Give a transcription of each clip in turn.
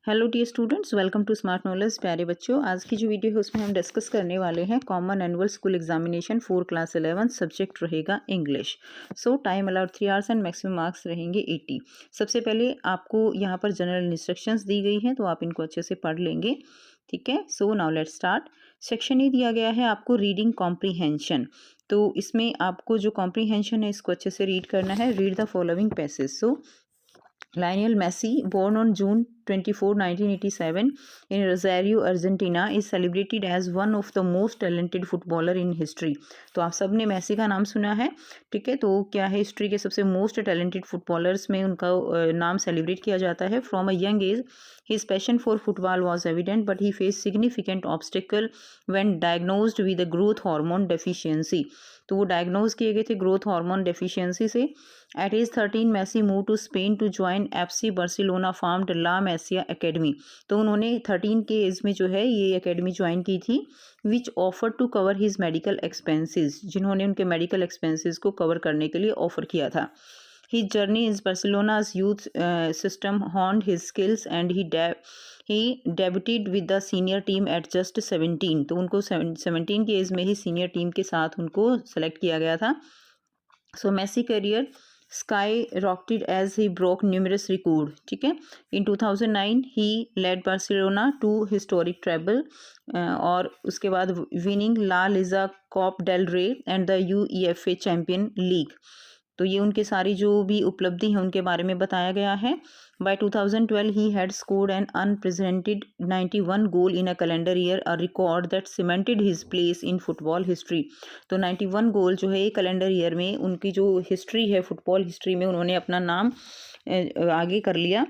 Hello dear students, welcome to smart knowledge. प्यारे बच्चों, आज की जो वीडियो है उसमें हम डिस्कस करने वाले हैं common annual school examination for class 11। Subject रहेगा English. So time allowed 3 hours and maximum marks रहेंगे 80। सबसे पहले आपको यहाँ पर जनरल इंस्ट्रक्शंस दी गई हैं, तो आप इनको अच्छे से पढ़ लेंगे। ठीक है, so now let's start. Section A दिया गया है आपको रीडिंग कॉम्प्रीहेंशन। तो इसमें आपको जो कॉम्प्रीहेंशन है इसको अच्छे से रीड करना है। Read the following passage. So Lionel Messi, born on June 24, 1987 in Rosario, Argentina, is celebrated as one of the most talented footballer in history। तो आप सब ने मैसी का नाम सुना है। ठीक है, तो क्या है, हिस्ट्री के सबसे मोस्ट टैलेंटेड फुटबॉलर्स में उनका नाम सेलिब्रेट किया जाता है। From a young as his passion for football was evident, but he faced significant obstacle when diagnosed with a growth hormone deficiency। तो वो डायग्नोज किए गए थे ग्रोथ हार्मोन डेफिशिएंसी से। At age 13 Messi move to Spain to join FC Barcelona famed La Masia academy. तो उन्होंने 13 के as में जो है ये एकेडमी ज्वाइन की थी, which offer to cover his medical expenses, जिन्होंने उनके मेडिकल एक्सपेंसेस को कवर करने के लिए ऑफर किया था। His journey in Barcelona's youth system honed his skills and he debuted with the senior team at just 17। तो उनको 17 की एज में ही सीनियर टीम के साथ उनको सेलेक्ट किया गया था। So Messi career skyrocketed as he broke numerous record. ठीक है, in 2009 he led Barcelona to historic treble और उसके बाद winning La Liga Copa del Rey and the UEFA champion league. तो ये उनके सारी जो भी उपलब्धि है उनके बारे में बताया गया है। By 2012 he had scored an unprecedented 91 goal in a calendar year, a record that cemented his place in football history. तो 91 गोल जो है कैलेंडर ईयर में उनकी जो हिस्ट्री है फुटबॉल हिस्ट्री में उन्होंने अपना नाम आगे कर लिया।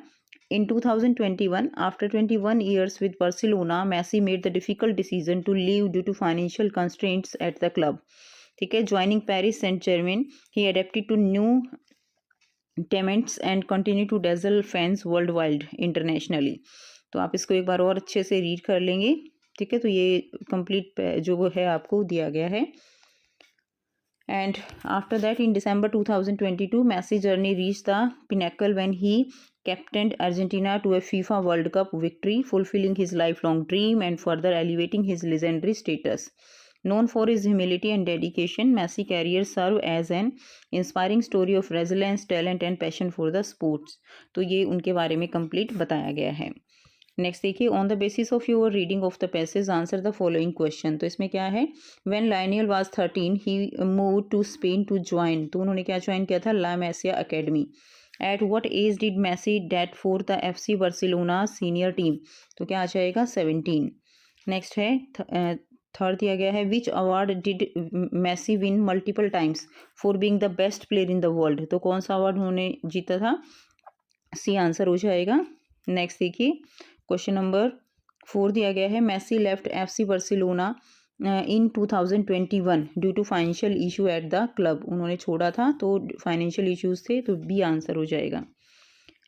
In 2021, after 21 years with Barcelona, Messi made the difficult decision to leave due to financial constraints at the club। ठीक है, joining Paris Saint Germain, he adapted to new teammates and continue to dazzle fans worldwide internationally. तो आप इसको एक बार और अच्छे से read कर लेंगे। ठीक है, तो ये कंप्लीट जो है आपको दिया गया है। And after that in December 2022 Messi journey reached the pinnacle when he captained Argentina to a FIFA World Cup victory, fulfilling his lifelong dream and further elevating his legendary status। Known for his humility and dedication, Messi career served as an inspiring story of resilience, talent and passion for the sports। तो ये उनके बारे में complete बताया गया है। Next देखिए, on the basis of your reading of the passage answer the following question. तो इसमें क्या है, when Lionel was 13 he move to Spain to join. तो उन्होंने क्या ज्वाइन किया था, La Masia academy. At what age did Messi डेट for the FC Barcelona senior team. तो क्या आ जाएगा, 17। नेक्स्ट है थर्ड दिया गया है, which award did Messi win multiple times for being the best player in the world. तो कौन सा अवार्ड उन्होंने जीता था, सी आंसर हो जाएगा। नेक्स्ट देखिए, क्वेश्चन नंबर 4 दिया गया है, Messi left FC Barcelona in 2021 due to financial issue at the club. उन्होंने छोड़ा था तो फाइनेंशियल इश्यूज थे, तो बी आंसर हो जाएगा।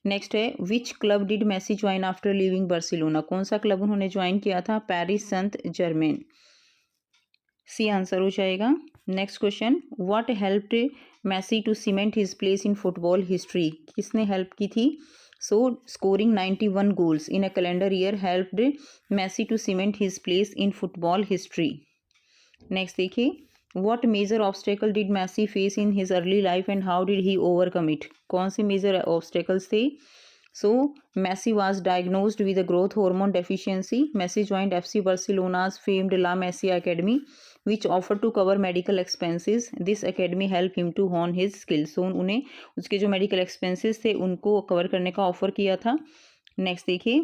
नेक्स्ट है, which club did Messi join after leaving Barcelona. कौन सा क्लब उन्होंने ज्वाइन किया था, Paris Saint Germain. C answer हो जाएगा। Next question, what helped Messi to cement his place in football history. किसने हेल्प की थी, so scoring 91 goals in a calendar year helped Messi to cement his place in football history. Next देखिए, what major obstacle did Messi face in his early life and how did he overcome it. कौन से major obstacles थे, so Messi was diagnosed with a growth hormone deficiency. Messi joined FC Barcelona's famed La Masia Academy, which offered to cover medical expenses। This academy helped him to hone his skills। so उन्हें उसके जो medical expenses थे उनको cover करने का offer किया था। Next देखिए,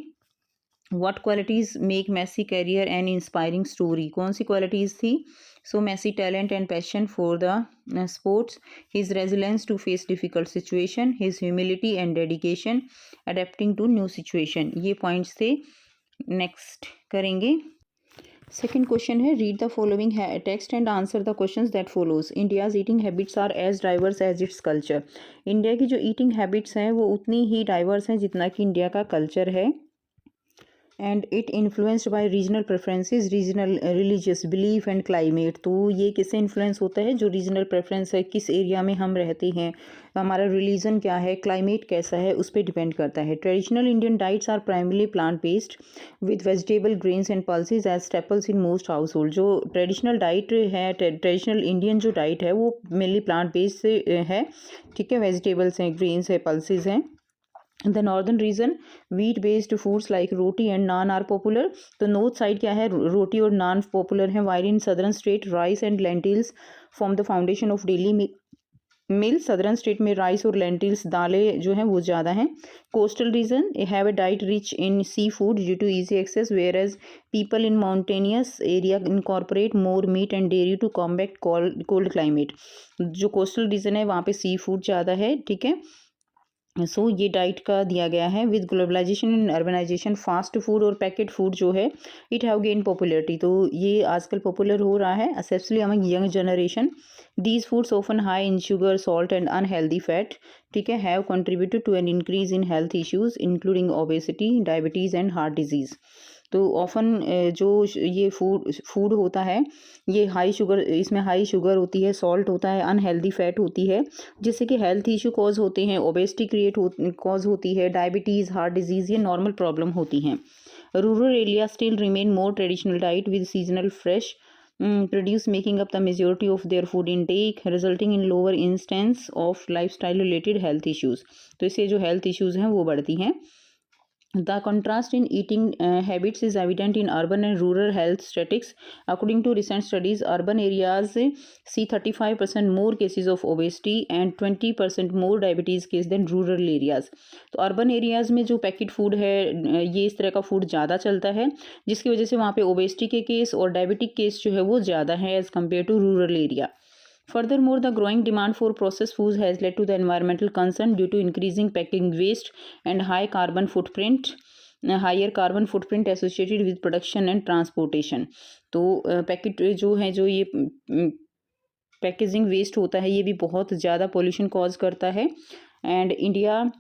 what qualities make Messi career an inspiring story. कौन सी क्वालिटीज थी, so Messi talent and passion for the sports, his resilience to face difficult situation, his humility and dedication, adapting to new situation. ये points थे। Next करेंगे, second question है, read the following text and answer the questions that follows. India's eating habits are as diverse as its culture. India की जो eating habits हैं वो उतनी ही diverse हैं जितना कि इंडिया का कल्चर है। And it influenced by regional preferences, regional religious belief and climate. तो ये किससे इन्फ्लुएंस होता है? जो रीजनल प्रेफरेंस है, किस एरिया में हम रहते हैं, हमारा रिलीजन क्या है, क्लाइमेट कैसा है, उस पर डिपेंड करता है। Traditional Indian diets are primarily plant based with vegetable grains and pulses as staples in most household. जो ट्रेडिशनल डाइट है, ट्रेडिशनल इंडियन जो डाइट है वो मेनली प्लांट बेस्ड है, ठीक है। वेजिटेबल्स हैं, ग्रेन्स है, पल्सेस हैं। The northern region wheat based foods like roti and naan are popular. तो नॉर्थ साइड क्या है, रोटी और नान पॉपुलर हैं। While in southern state rice and lentils form the foundation of daily meal. Southern state में राइस और लेंटिल्स, दालें जो हैं वो ज़्यादा हैं। Coastal region have a diet rich in seafood due to easy access, whereas people in mountainous area incorporate more meat and dairy to combat cold climate. जो coastal region है वहाँ पे सी फूड ज़्यादा है, ठीक है। सो ये diet का दिया गया है। With globalization and urbanization fast food और पैकेट फूड जो है इट हैव गेन पॉपुलरिटी। तो ये आजकल पॉपुलर हो रहा है, especially among young generation. These foods often high in sugar, salt and unhealthy fat, ठीक है, have contributed to an increase in health issues including obesity, diabetes and heart disease. तो often जो ये फूड होता है ये हाई शुगर, इसमें high sugar होती है, सॉल्ट होता है, अनहेल्दी फैट होती है, जिससे कि हेल्थ इशू कॉज होते हैं, ओबेसिटी कॉज होती है, डायबिटीज़, हार्ट डिजीज़, ये नॉर्मल प्रॉब्लम होती हैं। Rural area still remain more traditional diet with seasonal fresh produce making up the majority of their food intake, resulting in lower instance of lifestyle related health issues। तो इससे जो health issues हैं वो बढ़ती हैं। The contrast in eating habits is evident in urban and rural health statistics. According to recent studies, urban areas see 35% more cases of obesity and 20% more diabetes case than rural areas. तो urban areas में जो packet food है ये इस तरह का food ज़्यादा चलता है, जिसकी वजह से वहाँ पे ओबेसिटी के केस और डायबिटिक केस जो है वो ज़्यादा है as compare to rural area. Furthermore, the growing demand for processed foods has led to the environmental concern due to increasing packaging waste and higher carbon footprint associated with production and transportation। तो packet जो है, जो ये packaging waste होता है, ये भी बहुत ज़्यादा पोल्यूशन कॉज करता है। And India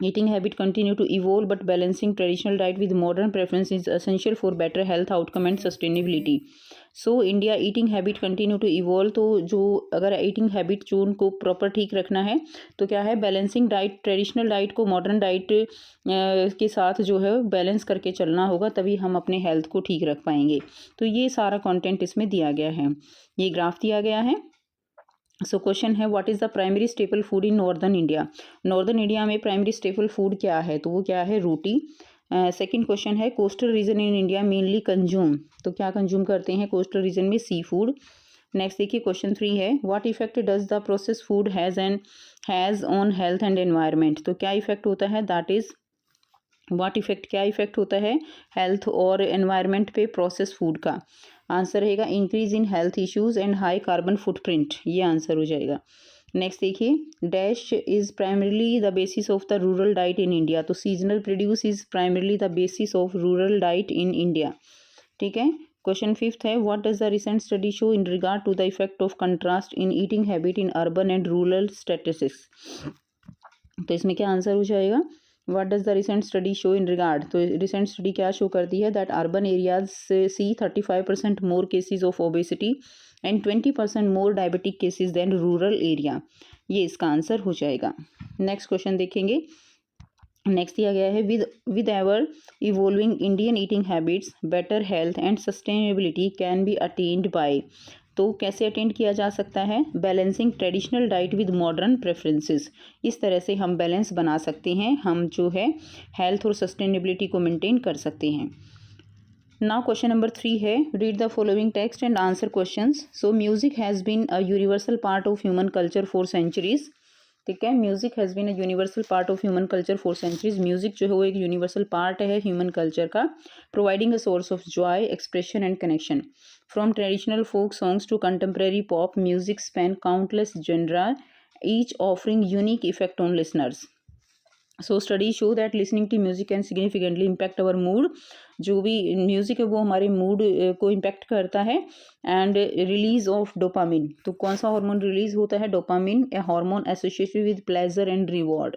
eating habit continue to evolve, but balancing traditional diet with modern preference is essential for better health outcome and sustainability. So India eating habit continue to evolve। तो जो अगर eating habit जो उनको proper ठीक रखना है तो क्या है, बैलेंसिंग डाइट, ट्रेडिशनल डाइट को मॉडर्न डाइट के साथ जो है बैलेंस करके चलना होगा, तभी हम अपने हेल्थ को ठीक रख पाएंगे। तो ये सारा कंटेंट इसमें दिया गया है, ये ग्राफ दिया गया है। सो क्वेश्चन है, what is the primary staple food in northern India. Northern India में प्राइमरी स्टेपल फूड क्या है, तो वो क्या है, रोटी। सेकंड क्वेश्चन है, coastal region in India mainly consume, तो क्या कंज्यूम करते हैं कोस्टल रीजन में, सी फूड। नेक्स्ट देखिए क्वेश्चन 3 है, what effect does the process food has on health and environment. तो क्या इफेक्ट होता है, दैट इज़ व्हाट इफेक्ट, क्या इफेक्ट होता है हेल्थ और एनवायरनमेंट पे प्रोसेस फूड का। आंसर रहेगा increase in health issues and high carbon footprint, ये आंसर हो जाएगा। नेक्स्ट देखिए, dash is primarily the basis of the rural diet in India. तो seasonal produce is primarily the basis of rural diet in India, ठीक है। Question 5 है, what does the recent study show in regard to the effect of contrast in eating habit in urban and rural statistics. तो इसमें क्या answer हो जाएगा, what does the recent study show in regard. तो recent study क्या show करती है, that urban areas see 35% more cases of obesity and 20% more diabetic cases than rural area, ये इसका आंसर हो जाएगा। नेक्स्ट क्वेश्चन देखेंगे। नेक्स्ट दिया गया है, with ever evolving Indian eating habits better health and sustainability can be attend bye. तो कैसे अटेंड किया जा सकता है, balancing traditional diet with modern preferences. इस तरह से हम बैलेंस बना सकते हैं, हम जो है हेल्थ और सस्टेनेबिलिटी को मेंटेन कर सकते हैं। नाउ क्वेश्चन नंबर 3 है, read the following text and answer questions. So music has been a universal part of human culture for centuries, ठीक है। Music has been a universal part of human culture for centuries. Music जो है वो एक universal part है human culture का, providing a source of joy, expression and connection. From traditional folk songs to contemporary pop music span countless genre, each offering unique effect on listeners. So studies show that listening to music can significantly impact our mood। जो भी music है वो हमारे mood को impact करता है। And release of dopamine, तो कौन सा हार्मोन रिलीज होता है, dopamine, a hormone associated with pleasure and reward.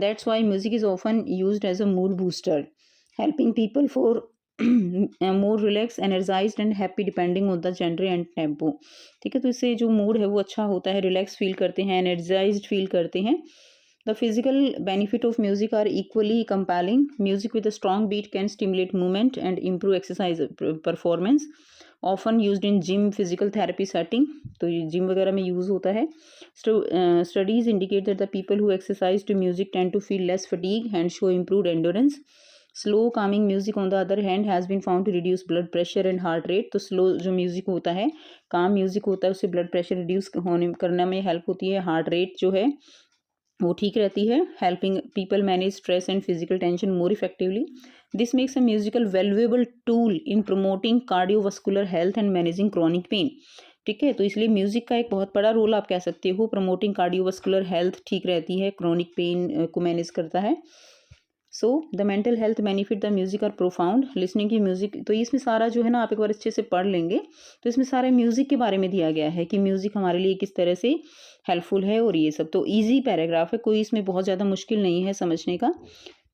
That's why music is often used as a mood booster. Helping people for more relax energized and happy depending on the gender and tempo. ठीक है, तो इससे जो mood है वो अच्छा होता है, रिलैक्स फील करते हैं, एनर्जाइज्ड फील करते हैं। The physical benefit of music are equally compelling. Music with a strong beat can stimulate movement and improve exercise performance, often used in gym physical therapy setting. तो ये gym वगैरह में use होता है। Studies indicate that the people who exercise to music tend to feel less fatigue and show improved endurance. Slow calming music on the other hand has been found to reduce blood pressure and heart rate. तो slow जो music होता है, काम music होता है, उससे blood pressure reduce होने करने में हेल्प होती है, हार्ट रेट जो है वो ठीक रहती है। Helping people manage stress and physical tension more effectively. This makes a musical valuable tool in promoting cardiovascular health and managing chronic pain. ठीक है, तो इसलिए म्यूजिक का एक बहुत बड़ा रोल आप कह सकते हो। प्रमोटिंग कार्डियोवास्कुलर हेल्थ ठीक रहती है, क्रॉनिक पेन को मैनेज करता है। So the mental health benefit the music are profound. Listening की म्यूजिक, तो इसमें सारा जो है ना, आप एक बार अच्छे से पढ़ लेंगे तो इसमें सारे म्यूजिक के बारे में दिया गया है कि म्यूजिक हमारे लिए किस तरह से हेल्पफुल है, और ये सब तो इजी पैराग्राफ है, कोई इसमें बहुत ज़्यादा मुश्किल नहीं है समझने का।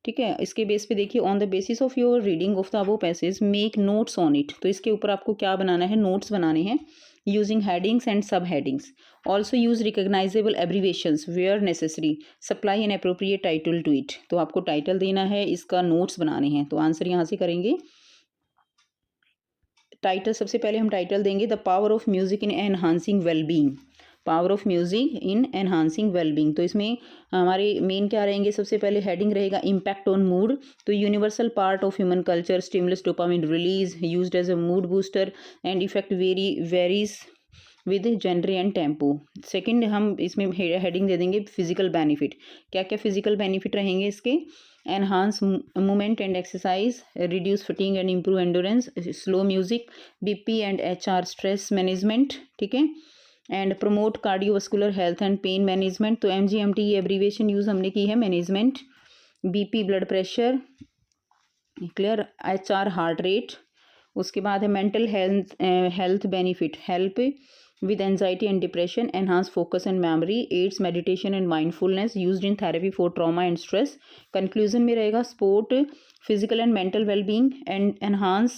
ठीक है, इसके बेस पे देखिए, on the basis of your reading of the above passage make notes on it. तो इसके ऊपर आपको क्या बनाना है, नोट्स बनाने हैं using headings and sub headings. Also use recognizable abbreviations where necessary, supply an appropriate title to it. तो आपको टाइटल देना है, इसका नोट्स बनाने हैं। तो आंसर यहाँ से करेंगे। टाइटल, सबसे पहले हम टाइटल देंगे the power of music in enhancing wellbeing. Power of music in enhancing wellbeing. तो इसमें हमारे मेन क्या रहेंगे, सबसे पहले हेडिंग रहेगा इम्पैक्ट ऑन मूड। तो universal part of human culture, stimulus dopamine release, used as a mood booster and effect varies with gender and tempo. Second हम इसमें हेडिंग दे देंगे फिजिकल बेनिफिट। क्या क्या फिजिकल बेनिफिट रहेंगे इसके, enhance movement and exercise, reduce fatigue and improve endurance, slow music, BP and HR stress management. ठीक है, and promote cardiovascular health and pain management. तो MGMT ये एब्रीवेशन यूज हमने की है, management, BP blood pressure, clear, HR heart rate. उसके बाद है mental health benefit, help with anxiety and depression, enhance focus and memory, aids meditation and mindfulness, used in therapy for trauma and stress. conclusion में रहेगा sport physical and mental well-being and enhance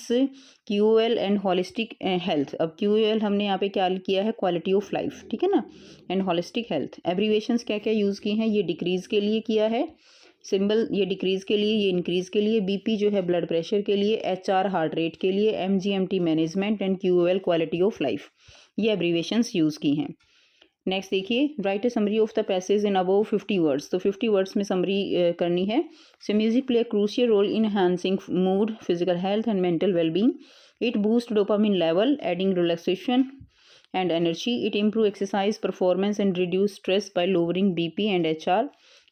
QOL and holistic health। अब QOL हमने यहाँ पे क्या किया है, quality of life, ठीक है ना, and holistic health। abbreviations क्या क्या यूज़ की हैं, ये डिक्रीज़ के लिए किया है सिंबल, ये डिक्रीज़ के लिए, ये इंक्रीज़ के लिए, बीपी जो है ब्लड प्रेशर के लिए, HR हार्ट रेट के लिए, MGMT management and QOL quality of life, ये एब्रीवेशंस यूज़ की हैं। नेक्स्ट देखिए, write a summary of the passage in above 50 words. तो 50 वर्ड्स में समरी करनी है। So music play a crucial role in enhancing mood, physical health and mental wellbeing. It boost dopamine level, adding relaxation and energy. It improve exercise performance and reduce stress by lowering BP and HR.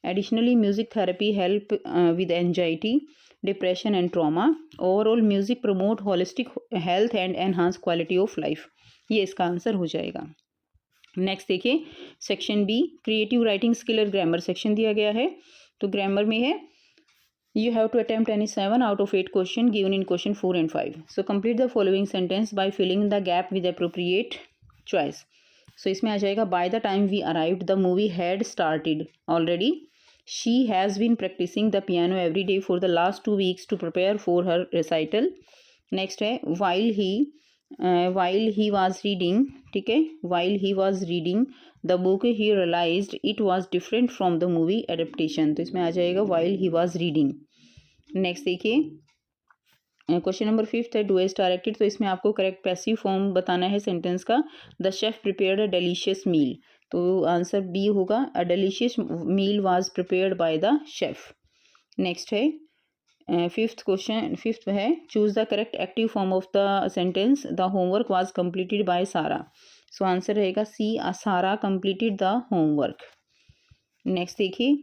Additionally, music therapy help with anxiety, depression and trauma. Overall, music promote holistic health and enhance quality of life. ये इसका answer हो जाएगा। Next देखिए, section B, creative writing skill और grammar section दिया गया है। तो ग्रामर में है, you have to attempt any 7 out of 8 question given in question 4 and 5. So complete the following sentence by filling the gap with appropriate choice. So इसमें आ जाएगा, by the time we arrived the movie had started already. She has been practicing the piano every day for the last 2 weeks to prepare for her recital. Next है, while he was reading, ठीक है, while he was reading the book he realized it was different from the movie adaptation. तो इसमें आ जाएगा while he was reading. Next देखिए, question number 5 है, do as directed. तो इसमें आपको करेक्ट पैसिव फॉर्म बताना है सेंटेंस का। The chef prepared a delicious meal. तो आंसर बी होगा, a delicious meal was prepared by the chef. Next है, फिफ्थ है, choose the correct active form of the sentence, the homework was completed by Sara. So answer रहेगा C, Sara completed the homework. Next देखिए,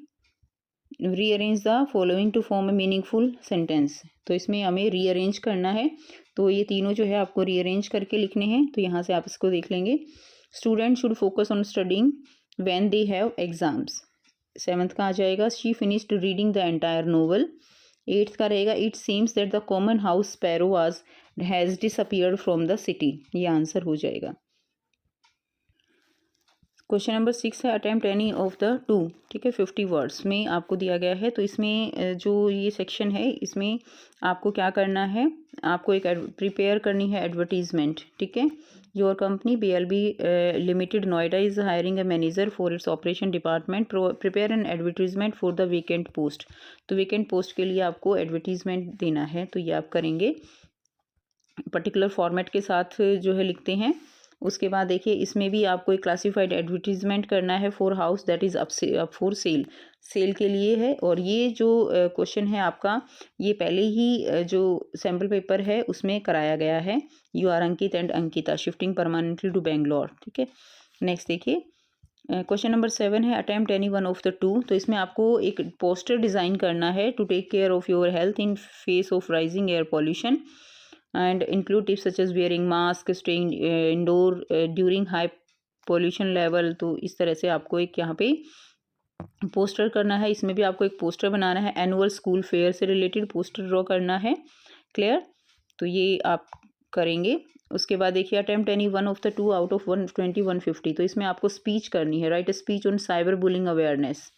rearrange the following to form a meaningful sentence. तो इसमें हमें rearrange करना है। तो ये तीनों जो है आपको रीअरेंज करके लिखने हैं। तो यहाँ से आप इसको देख लेंगे। Student should focus on studying when they have exams. 7th का आ जाएगा, she finished reading the entire novel. 8th का रहेगा, it seems that the common house sparrow was has disappeared from the city. ये आंसर हो जाएगा। Question number 6 है attempt any of the to, ठीक है, 50 वर्ड्स में आपको दिया गया है। तो इसमें जो ये सेक्शन है इसमें आपको क्या करना है, आपको एक प्रिपेयर करनी है एडवर्टीजमेंट, ठीक है। Your company BLB limited Noida is hiring a manager for its operation department, prepare an advertisement for the vacant post. तो वेकेंट पोस्ट के लिए आपको एडवर्टीजमेंट देना है, तो ये आप करेंगे पर्टिकुलर फॉर्मेट के साथ जो है लिखते हैं। उसके बाद देखिए इसमें भी आपको एक क्लासिफाइड एडवर्टीजमेंट करना है for house that is up for sale, sale के लिए है। और ये जो क्वेश्चन है आपका, ये पहले ही जो सैम्पल पेपर है उसमें कराया गया है। You are Ankit and Ankita shifting permanently to Bangalore, ठीक है। नेक्स्ट देखिए क्वेश्चन नंबर 7 है attempt any one of the two. तो इसमें आपको एक पोस्टर डिज़ाइन करना है to take care of your health in face of rising air pollution and include tips such as wearing mask, staying indoor during high pollution level। तो इस तरह से आपको एक यहाँ पे पोस्टर करना है। इसमें भी आपको एक पोस्टर बनाना है, एनुअल स्कूल फेयर से रिलेटेड पोस्टर ड्रॉ करना है, क्लियर। तो ये आप करेंगे। उसके बाद देखिए attempt any one of the two out of 120 150। तो इसमें आपको स्पीच करनी है, write a speech on cyber bullying awareness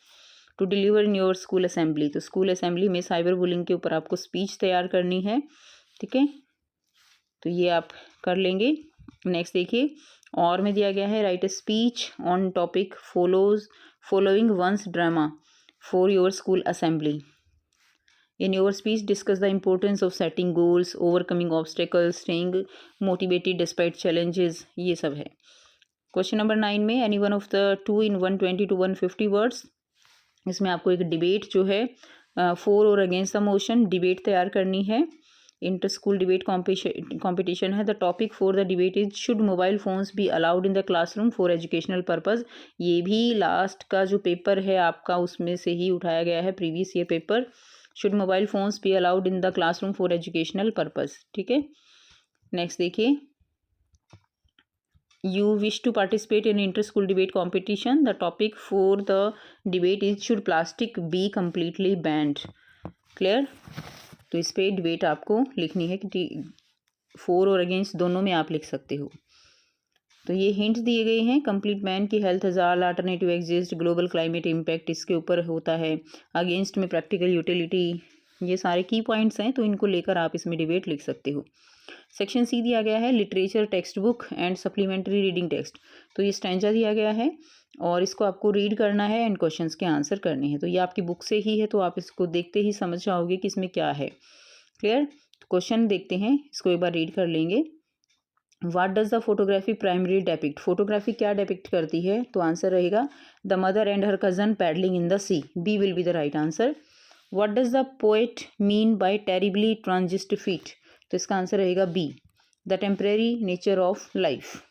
to deliver in your school assembly. तो स्कूल असेंबली में साइबर बुलिंग के ऊपर आपको स्पीच तैयार करनी है, ठीक है। तो ये आप कर लेंगे। नेक्स्ट देखिए और में दिया गया है write a speech on topic following one's dreams for your school assembly. In your speech discuss the importance of setting goals, overcoming obstacles, staying motivated despite challenges, ये सब है। क्वेश्चन नंबर 9 में any one of the two in 120 to 150 words. इसमें आपको एक debate जो है for और अगेंस्ट द मोशन डिबेट तैयार करनी है। इंटर स्कूल डिबेट कॉम्पिटिशन है। The topic for the debate is should mobile phones be allowed in the classroom for educational purpose. ये भी लास्ट का जो पेपर है आपका उसमें से ही उठाया गया है, previous year paper. Should mobile phones be allowed in the classroom for educational purpose, ठीक है। नेक्स्ट देखिए you wish to participate in inter-school debate competition. The topic for the debate is should plastic be completely banned. Clear? तो इस पे debate आपको लिखनी है कि फॉर और अगेंस्ट दोनों में आप लिख सकते हो। तो ये हिंट्स दिए गए हैं। कंप्लीट बैन की हेल्थ हज़ार alternative exist, global climate impact इसके ऊपर होता है, अगेंस्ट में प्रैक्टिकल यूटिलिटी, ये सारे की पॉइंट्स हैं। तो इनको लेकर आप इसमें डिबेट लिख सकते हो। सेक्शन सी दिया गया है literature text book and supplementary reading text. तो ये स्टैंजा दिया गया है और इसको आपको रीड करना है एंड क्वेश्चंस के आंसर करने हैं। तो ये आपकी बुक से ही है, तो आप इसको देखते ही समझ जाओगे कि इसमें क्या है। क्लियर? क्वेश्चन देखते हैं, इसको एक बार रीड कर लेंगे। What does the photography primary depict. Photography क्या डेपिक्ट करती है? तो आंसर रहेगा the mother and her cousin paddling in the sea. B will be the right answer. What does the poet mean by terribly transient feet. तो इसका answer रहेगा B, the temporary nature of life.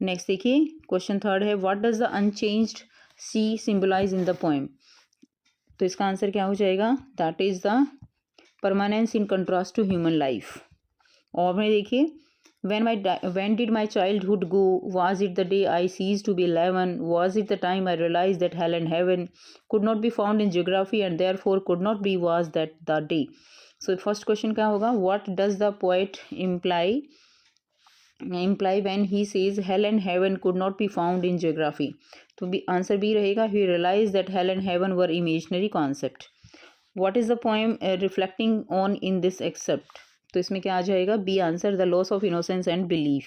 Next देखिए question third है what does the unchanged sea symbolize in the poem. तो इसका answer क्या हो जाएगा? That is the permanence in contrast to human life. और में देखिए when did my childhood go? Was it the day I ceased to be 11? Was it the time I realized that hell and heaven could not be found in geography and therefore could not be? Was that the day? So first question क्या होगा? What does the poet imply when he says hell and heaven could not be found in geography? तो answer B रहेगा he realized that hell and heaven were imaginary concept. What is the poem reflecting on in this excerpt? तो इसमें क्या आ जाएगा? B answer, the loss of innocence and belief.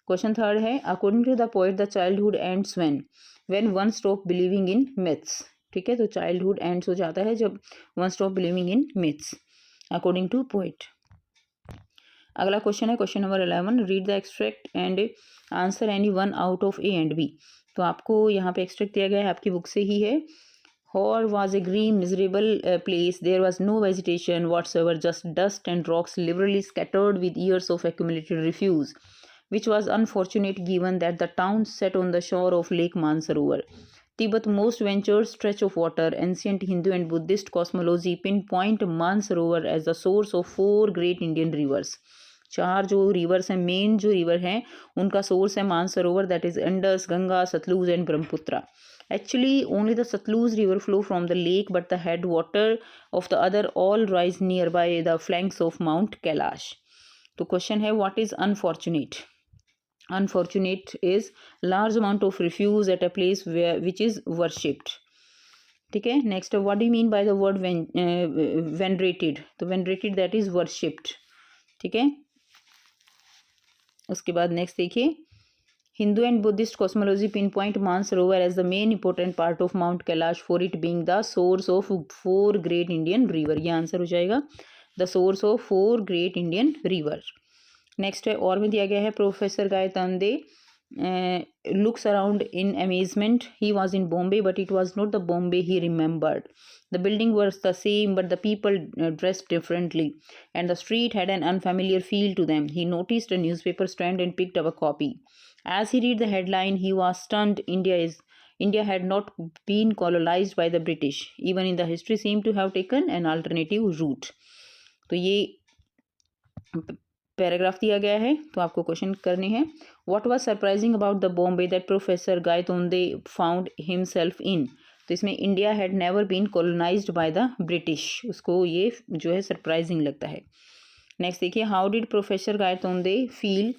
Question third है according to the poet the childhood ends when one stop believing in myths. ठीक है, तो childhood ends हो जाता है जब one stop believing in myths according to poet. अगला question है question number 11, read the extract and answer any one out of A and B. तो आपको यहाँ पे एक्सट्रैक्ट दिया गया है, आपकी बुक से ही है। Hor was a green, miserable place. There was no vegetation whatsoever, just dust and rocks liberally scattered with years of accumulated refuse, which was unfortunate given that the town sat on the shore of Lake Mansarovar. Tibet's most ventured stretch of water, ancient Hindu and Buddhist cosmology pinpoint Mansarovar as the source of 4 great Indian rivers. 4 जो reverse हैं, main जो river हैं उनका source है Mansarovar, that is Indus, Ganga, Sutlej and Brahmaputra. Actually, only the Satluj river flow from the lake, but the headwater of the other all rise nearby the flanks of Mount Kailash. तो question है what is unfortunate? Unfortunate is large amount of refuse at a place where which is worshipped. ठीक है. Next, what do you mean by the word venerated? तो venerated that is worshipped. ठीक है. उसके बाद next देखिए, Hindu and Buddhist cosmology pinpoint Mansarovar as the main important part of Mount Kailash for it being the source of 4 great Indian river. ये answer हो जाएगा, the source of 4 great Indian river. Next है, और में दिया गया है, professor Gaitonde looks around in amazement. He was in Bombay, but it was not the Bombay he remembered. The building was the same, but the people dressed differently, and the street had an unfamiliar feel to them. He noticed a newspaper stand and picked up a copy. As he read the headline, he was stunned. India had not been colonized by the British. Even in the history seemed to have taken an alternative route. तो ये paragraph दिया गया है, तो आपको question करने हैं. What was surprising about the Bombay that professor Gaitonde found himself in? तो इसमें India had never been colonized by the British, उसको ये जो है सरप्राइजिंग लगता है. नेक्स्ट देखिए, how did professor Gaitonde feel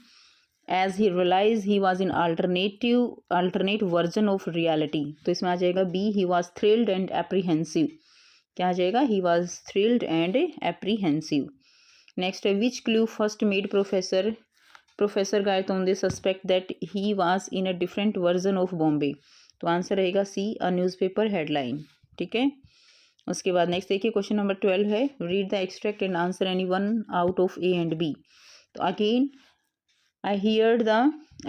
as he realize he was in alternate version of reality? तो इसमें आ जाएगा B, he was thrilled and apprehensive. क्या आ जाएगा? He was thrilled and apprehensive. Next है, विच clue first made professor Gaitonde suspect that he was in a different version of Bombay? तो answer रहेगा सी, अ न्यूज़पेपर हेडलाइन. ठीक है. उसके बाद नेक्स्ट देखिए, क्वेश्चन नंबर 12 है, read the extract and answer any one out of A and B. तो again, I heard the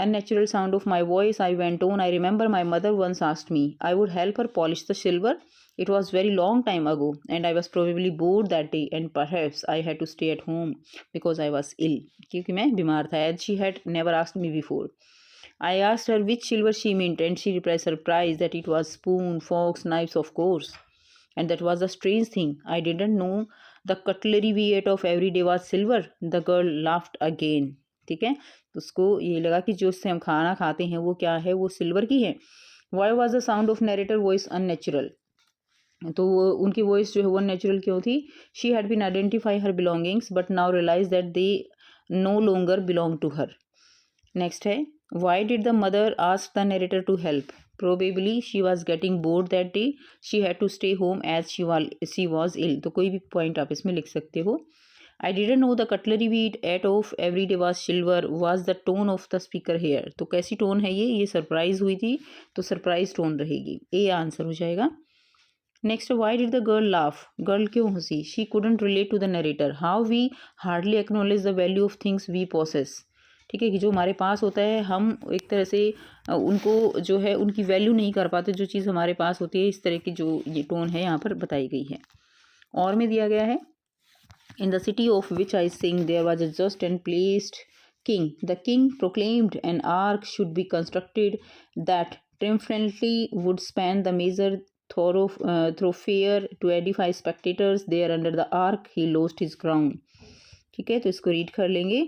unnatural sound of my voice. I went on. I remember my mother once asked me I would help her polish the silver. It was very long time ago, and I was probably bored that day, and perhaps I had to stay at home because I was ill. क्योंकि मैं बीमार था. As she had never asked me before. I asked her which silver she meant, and she replied, surprised, that it was spoon, forks, knives, of course. And that was a strange thing. I didn't know the cutlery we ate of every day was silver. The girl laughed again. ठीक है. तो उसको ये लगा कि जो उससे हम खाना खाते हैं वो क्या है, वो सिल्वर की है. Why was the sound of narrator voice unnatural? तो वो उनकी वॉइस जो है वो अननेचुरल क्यों थी? She had been identify her belongings but now realize that they no longer belong to her. Next है, why did the mother ask the narrator to help? Probably she was getting bored that day. She had to stay home as she was ill. तो कोई भी point आप इसमें लिख सकते हो. I didn't know the cutlery we ate of every day was silver. Was the tone of the speaker here? तो कैसी टोन है ये सरप्राइज हुई थी, तो सरप्राइज टोन रहेगी. ए आंसर हो जाएगा. Next, why did the girl laugh? Girl क्यों हंसी? She couldn't relate to the narrator. How we hardly acknowledge the value of things we possess. ठीक है, कि जो हमारे पास होता है हम एक तरह से उनको जो है उनकी वैल्यू नहीं कर पाते, जो चीज़ हमारे पास होती है. इस तरह की जो ये टोन है यहाँ पर बताई गई है. और में दिया गया है, in the city of which I sing, there was a just and placed king. The king proclaimed an ark should be constructed that triumphantly would span the major thoroughfare to edify spectators. There under the ark he lost his crown. ठीक है, तो इसको read कर लेंगे.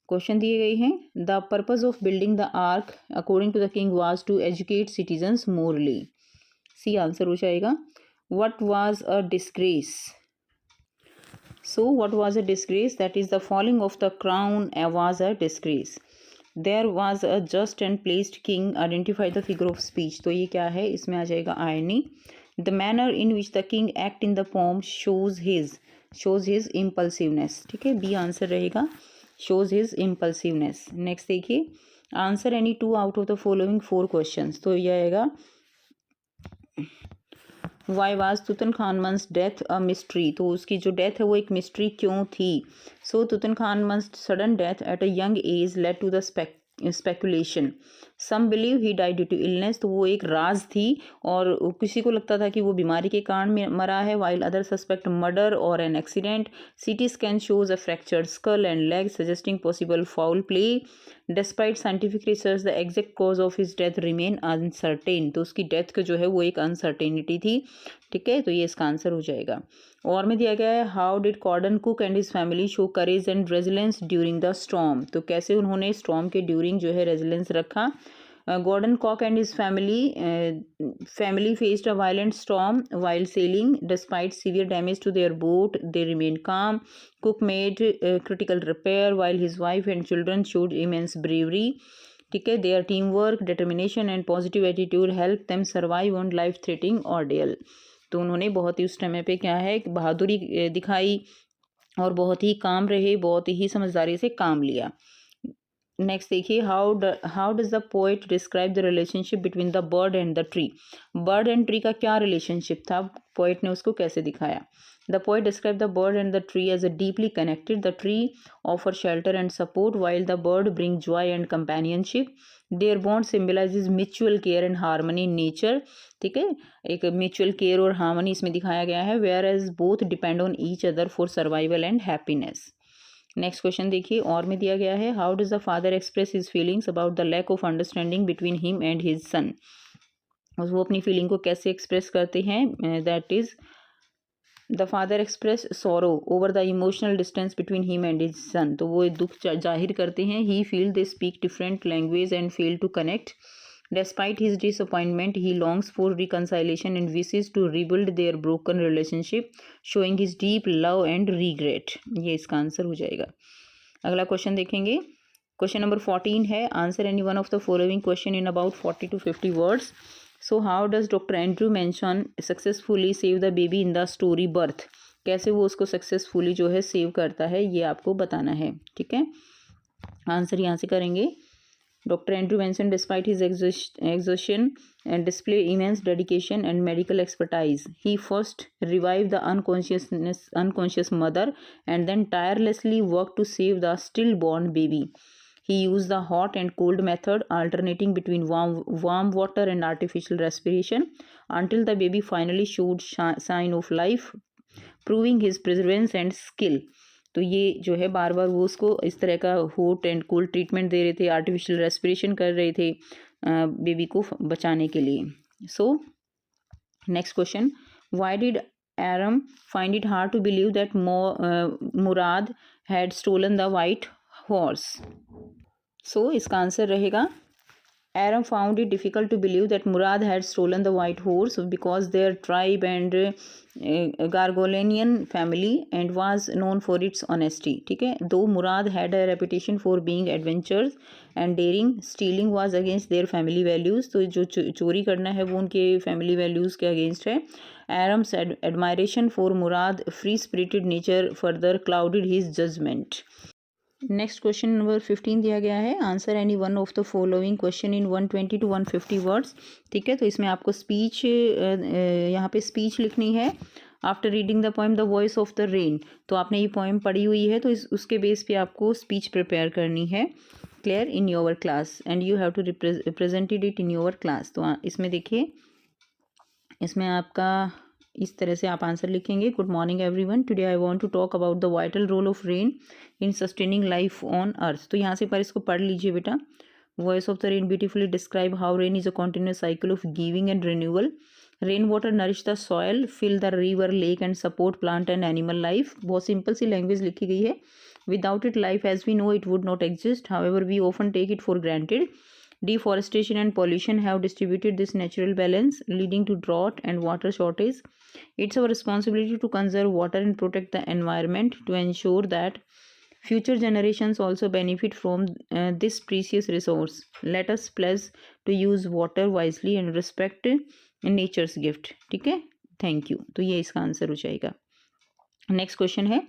Question दिए गए हैं. The purpose of building the arch according to the king was to educate citizens morally. C answer हो जाएगा. What was a disgrace? So what was a disgrace? That is the falling of the crown was a disgrace. There was a just and placed king. Identify the figure of speech. तो ये क्या है? इसमें आ जाएगा irony. The manner in which the king act in the poem shows his impulsiveness. ठीक है, B answer रहेगा, shows his impulsiveness. नेक्स्ट देखिए, answer any 2 out of the following 4 questions. तो ये आएगा, why was Tutankhamun's death a mystery? तो उसकी जो डेथ है वो एक मिस्ट्री क्यों थी? So Tutankhamun's sudden death at a young age led to the speculation. Some believe he died due to illness. तो वो एक राज थी और किसी को लगता था कि वो बीमारी के कारण मरा है, वाइल अदर सस्पेक्ट मर्डर और an accident. CT scan shows a fractured skull and leg suggesting possible foul play. Despite scientific research the exact cause of his death remain uncertain. तो उसकी डेथ का जो है वो एक अनसर्टेनिटी थी. ठीक है, तो ये इसका आंसर हो जाएगा. और में दिया गया है, how did Gordon Cook and his family show courage and resilience during the storm? तो कैसे उन्होंने स्टॉर्म के ड्यूरिंग जो है रेजिलेंस रखा. Gordon Cock and his family faced a violent storm while sailing. Despite severe damage to their boat, they remained calm. Cook made critical repair while his wife and children showed immense bravery. ठीक है, their teamwork, determination and positive attitude helped them survive on life-threatening ordeal. तो उन्होंने बहुत ही उस समय पे क्या है बहादुरी दिखाई और बहुत ही काम रहे, बहुत ही समझदारी से काम लिया. नेक्स्ट देखिए, how does the poet describe the relationship between the bird and the tree. Bird and tree का क्या रिलेशनशिप था, पोएट ने उसको कैसे दिखाया. The poet describe the bird and the tree as a deeply connected. The tree offer shelter and support while the bird bring joy and companionship. Their bond symbolizes mutual care and harmony in nature. ठीक है, एक mutual care और harmony इसमें दिखाया गया है. Whereas both depend on each other for survival and happiness. Next question देखिए, और में दिया गया है, how does the father express his feelings about the lack of understanding between him and his son. वो अपनी फीलिंग को कैसे एक्सप्रेस करते हैं. That is the father express sorrow over the emotional distance between him and his son. तो वो दुख जाहिर करते हैं. ही feel they speak different language and fail to connect. Despite his disappointment, he longs for reconciliation and wishes to rebuild their broken relationship, showing his deep love and regret. ये इसका answer हो जाएगा. अगला क्वेश्चन देखेंगे. Question number 14 है, answer any one of the following question in about 40 to 50 words. So how does doctor Andrew mention successfully save the baby in the story birth. कैसे वो उसको सक्सेसफुली जो है सेव करता है, ये आपको बताना है. ठीक है, आंसर यहाँ से करेंगे. Dr. Andrew Benson, despite his exhaustion and display immense dedication and medical expertise, he first revived the unconscious mother and then tirelessly worked to save the stillborn baby. He used the hot and cold method, alternating between warm water and artificial respiration, until the baby finally showed sign of life, proving his perseverance and skill. तो ये जो है बार बार वो उसको इस तरह का hot and cold treatment दे रहे थे, आर्टिफिशियल रेस्पिरेशन कर रहे थे बेबी को बचाने के लिए. So next question, why did Aram find it hard to believe that Mourad had stolen the white horse. So इसका आंसर रहेगा, Aram found it difficult to believe that Murad had stolen the white horse because their tribe and Gargolanian family and was known for its honesty. ठीक है, though Murad had a reputation for being adventurous and daring, stealing was against their family values. तो जो चोरी करना है वो उनके family values के against है. Aram's admiration for Murad free-spirited nature further clouded his judgment. Next question number 15 दिया गया है, answer any one of the following question in 120 to 150 words. ठीक है, तो इसमें आपको स्पीच यहाँ पे स्पीच लिखनी है. After reading the poem the voice of the rain, तो आपने ये पोएम पढ़ी हुई है, तो उसके बेस पे आपको स्पीच प्रिपेयर करनी है. Clear, in your class and you have to represented it in your class. तो इसमें देखिए, इसमें आपका इस तरह से आप आंसर लिखेंगे. Good morning everyone, today I want to talk about the vital role of rain in sustaining life on earth. तो यहाँ से पर इसको पढ़ लीजिए बेटा. Voice of the rain beautifully describe how rain is a continuous cycle of giving and renewal. Rain water nourish the soil, fill the river, lake and support plant and animal life. बहुत simple सी language लिखी गई है. Without it life as we know it would not exist, however we often take it for granted. Deforestation and pollution have distributed this natural balance, leading to drought and water shortage. It's our responsibility to conserve water and protect the environment to ensure that future generations also benefit from this precious resource. Let us pledge to use water wisely and respect nature's gift. ठीक है, thank you. तो ये इसका answer हो जाएगा. Next question है,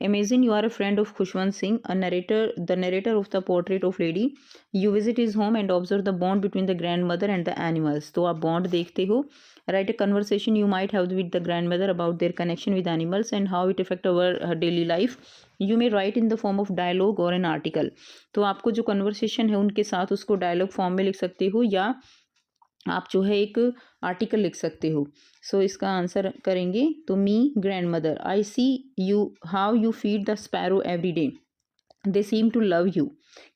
imagine you are a friend of Khushwant Singh, the narrator of the portrait of lady. You visit his home and observe the bond between the grandmother and the animals. तो आप bond देखते हो. Write a conversation you might have with the grandmother about their connection with animals and how it affect our daily life. You may write in the form of dialogue और an article. तो आपको जो conversation है उनके साथ उसको dialogue form में लिख सकते हो या आप जो है एक आर्टिकल लिख सकते हो. सो इसका आंसर करेंगे. तो me grandmother, I see you how you feed the sparrow every day. They seem to love you.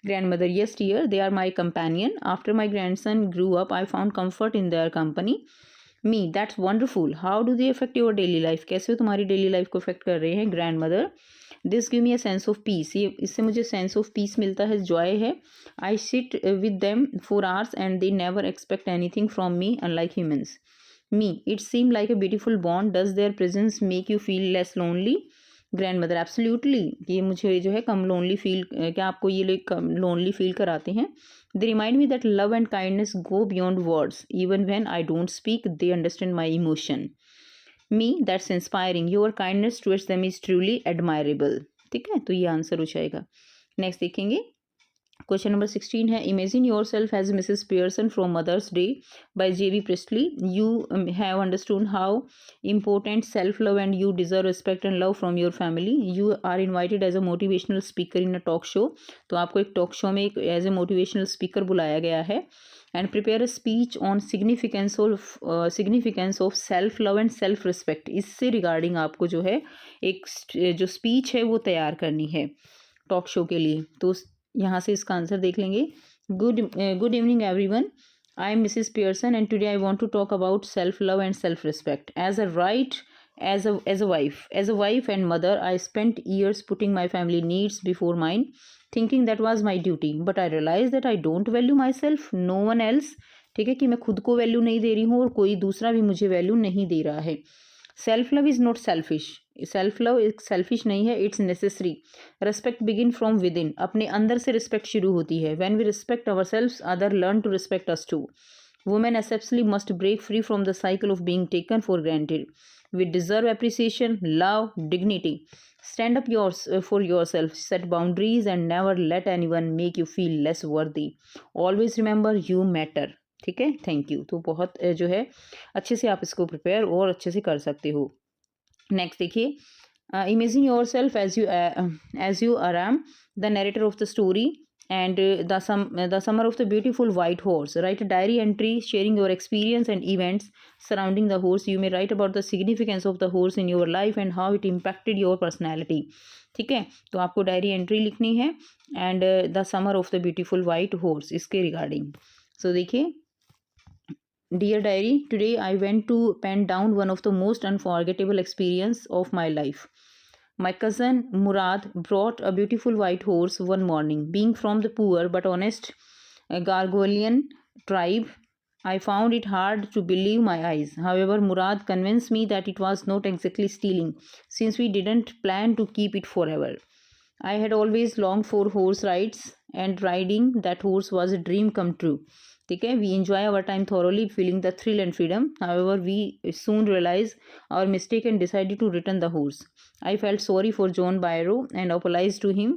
Grandmother, yes dear, they are my companion. After my grandson grew up I found comfort in their company. Me, that's wonderful. How do they affect your daily life. कैसे वो तुम्हारी daily life को affect कर रहे हैं. Grand mother, this give me a sense of peace, ये इससे मुझे सेंस ऑफ पीस मिलता है, जॉय है। I sit with them for hours and they never expect anything from me unlike humans. Me it seem like a beautiful bond, does their presence make you feel less lonely? Grand mother absolutely, ये मुझे जो है कम lonely feel, क्या आपको ये लोग कम lonely feel कराते हैं? They remind me that love and kindness go beyond words, even when I don't speak they understand my emotion. Me that's inspiring, your kindness towards them is truly admirable. ठीक है, तो ये answer हो जाएगा। Next देखेंगे, question number 16 है, imagine yourself as Mrs Pearson from Mother's Day by J.B. Priestley. You have understood how important self-love and you deserve respect and love from your family. You are invited as a motivational speaker in a talk show. तो आपको एक talk show में एक as a motivational speaker बुलाया गया है। And prepare a speech on significance of self love and self respect. इससे regarding आपको जो है एक जो स्पीच है वो तैयार करनी है टॉक शो के लिए। तो यहाँ से इसका आंसर देख लेंगे। Good evening everyone, I am Mrs Pearson and today I want to talk about self love and self respect. As a wife and mother, I spent years putting my family needs before mine, thinking that was my duty. But I realized that I don't value myself, no one else. ठीक है, कि मैं खुद को value नहीं दे रही हूँ और कोई दूसरा भी मुझे वैल्यू नहीं दे रहा है। Self love is not selfish, self love एक सेल्फिश नहीं है, it's necessary. Respect begin from within, अपने अंदर से रिस्पेक्ट शुरू होती है। When we respect ourselves, other learn to respect us too. Women especially must break free from the cycle of being taken for granted. We deserve appreciation, love, dignity. Stand up for yourself, set boundaries and never let anyone make you feel less वर्दी। Always remember you matter. ठीक है, thank you. तो बहुत जो है अच्छे से आप इसको प्रिपेयर और अच्छे से कर सकते हो। नेक्स्ट देखिए, imagine yourself as you are am the narrator of the story and the summer of the beautiful white horse. Write a diary entry sharing your experience and events surrounding the horse. You may write about the significance of the horse in your life and how it impacted your personality. ठीक है, तो आपको diary entry लिखनी है and the summer of the beautiful white horse इसके regarding. So देखिए, dear diary, today I went to pen down one of the most unforgettable experience of my life. My cousin Murad brought a beautiful white horse one morning. Being from the poor but honest Gargolian tribe, I found it hard to believe my eyes. However, Murad convinced me that it was not exactly stealing, since we didn't plan to keep it forever. I had always longed for horse rides, and riding that horse was a dream come true. ठीक है, we enjoy our time thoroughly, feeling the thrill and freedom. However, we soon realized our mistake and decided to return the horse. I felt sorry for John Byro and apologized to him,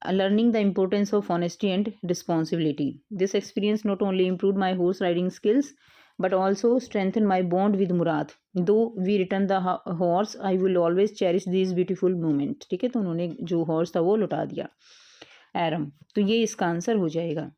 learning the importance of honesty and responsibility. This experience not only improved my horse riding skills, but also strengthened my bond with Murad. Though we returned the horse, I will always cherish these beautiful moments. ठीक है, तो उन्होंने जो horse था वो लौटा दिया। एरम, तो ये इसका आंसर हो जाएगा।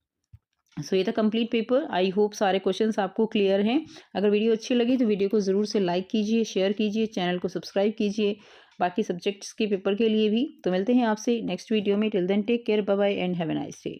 सो ये था कंप्लीट पेपर। आई होप सारे क्वेश्चंस आपको क्लियर हैं। अगर वीडियो अच्छी लगी तो वीडियो को ज़रूर से लाइक कीजिए, शेयर कीजिए, चैनल को सब्सक्राइब कीजिए बाकी सब्जेक्ट्स के पेपर के लिए भी। तो मिलते हैं आपसे नेक्स्ट वीडियो में। Till then take care, bye bye and have a nice day.